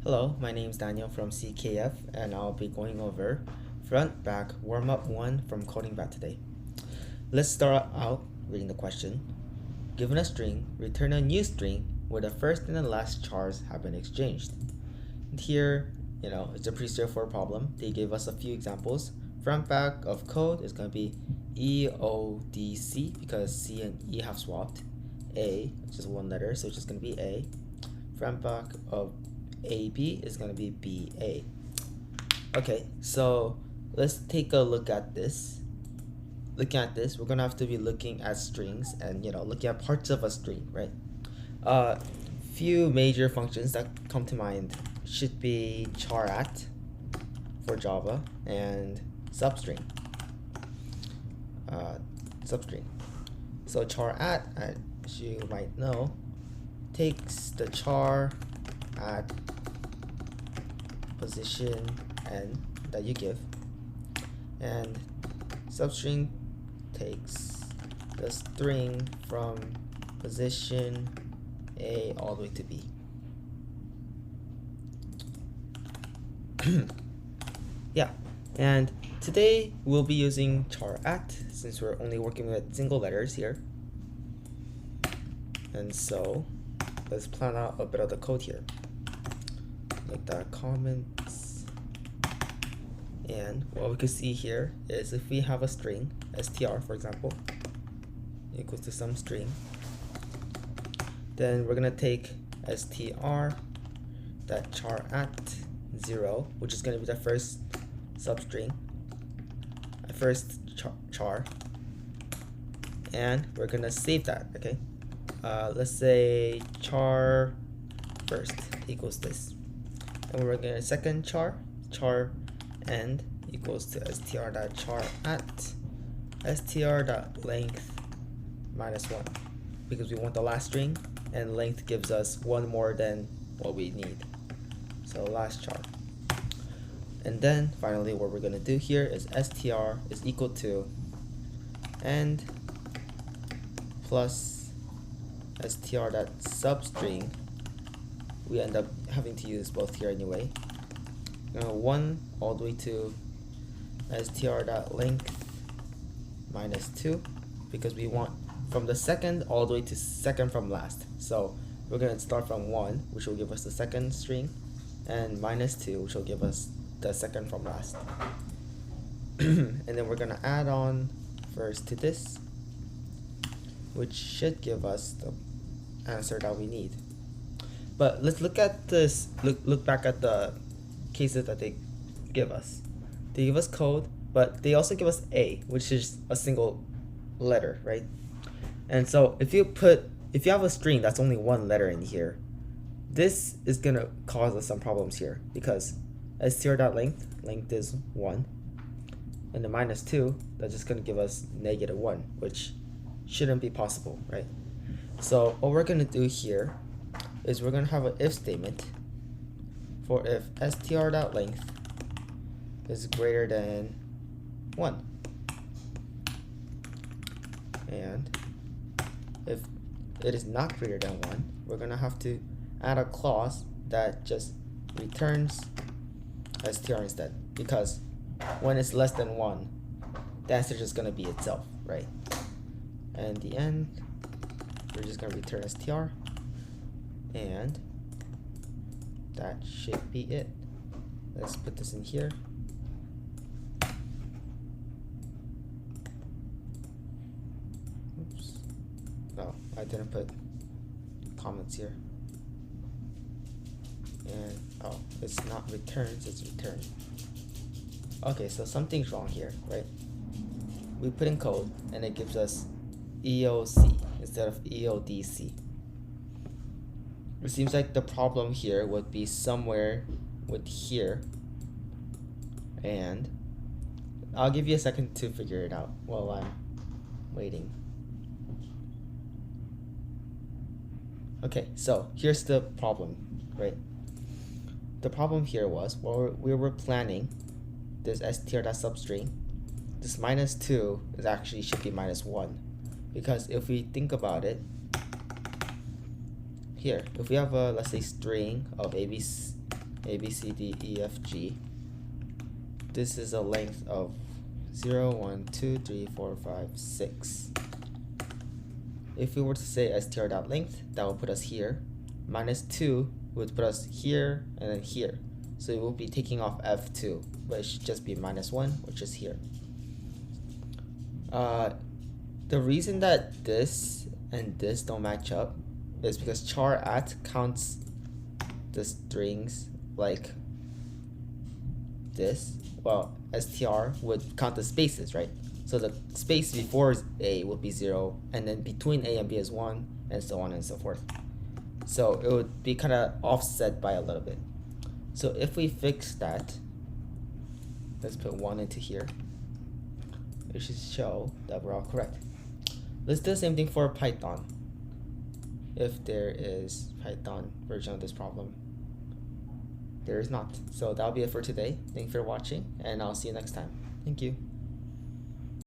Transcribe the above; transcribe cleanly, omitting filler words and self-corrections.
Hello, my name is Daniel from CKF, and I'll be going over FrontBack Warmup-1 from CodingBat today. Let's start out reading the question. Given a string, return a new string where the first and the last chars have been exchanged. And here, it's a pretty straightforward problem. They gave us a few examples. FrontBack of code is going to be EODC because C and E have swapped. A, which is one letter, so it's just going to be A. FrontBack of AB is going to be BA. Okay, so let's take a look at this. Looking at this, we're going to have to be looking at strings and looking at parts of a string, right? Few major functions that come to mind should be charAt for Java and substring. So charAt, as you might know, takes the char at position n that you give, and substring takes the string from position A all the way to B. Yeah, and today we'll be using charAt since we're only working with single letters here. And so let's plan out a bit of the code here. Make that comments. And what we can see here is if we have a string, str for example, equals to some string, then we're going to take str that charAt 0, which is going to be the first substring, first char, and we're going to save that, okay? Let's say char first equals this. And we're going to second char end equals to str.charAt str.length -1, because we want the last string and length gives us one more than what we need. So last char. And then finally what we're going to do here is str is equal to end plus str.substring. We end up having to use both here anyway. 1 all the way to str.length -2, because we want from the second all the way to second from last. So we're going to start from 1, which will give us the second string, and -2, which will give us the second from last. And then we're going to add on first to this, which should give us the answer that we need. But let's look at this. Look back at the cases that they give us. They give us code, but they also give us A, which is a single letter, right? And so if you have a string that's only one letter in here, this is gonna cause us some problems here, because str.length is 1, and the -2, that's just gonna give us -1, which shouldn't be possible, right? So what we're gonna do here is we're gonna have an if statement for if str.length is greater than 1, and if it is not greater than 1, we're gonna have to add a clause that just returns str instead, because when it's less than 1, the answer is just gonna be itself, right? And the end, we're just gonna return str, and that should be it. Let's put this in here. Oops. No, I didn't put comments here. And oh, it's not returns, it's return. Okay, so something's wrong here, right? We put in code and it gives us EOC instead of EODC. It seems like the problem here would be somewhere with here, and I'll give you a second to figure it out while I'm waiting. Okay, so here's the problem, right? The problem here was, while we were planning this str.substring, this -2 is actually should be -1, because if we think about it, here, if we have a, let's say, string of A, B, C, D, E, F, G. This is a length of 0, 1, 2, 3, 4, 5, 6. If we were to say str.length, that would put us here. -2 would put us here and then here. So it will be taking off F2, but it should just be -1, which is here. The reason that this and this don't match up is because charAt counts the strings like this. Well, str would count the spaces, right? So the space before A would be 0, and then between A and B is 1, and so on and so forth. So it would be kind of offset by a little bit. So if we fix that, let's put 1 into here. It should show that we're all correct. Let's do the same thing for Python, if there is Python version of this problem. There is not. So that'll be it for today. Thanks for watching, and I'll see you next time. Thank you.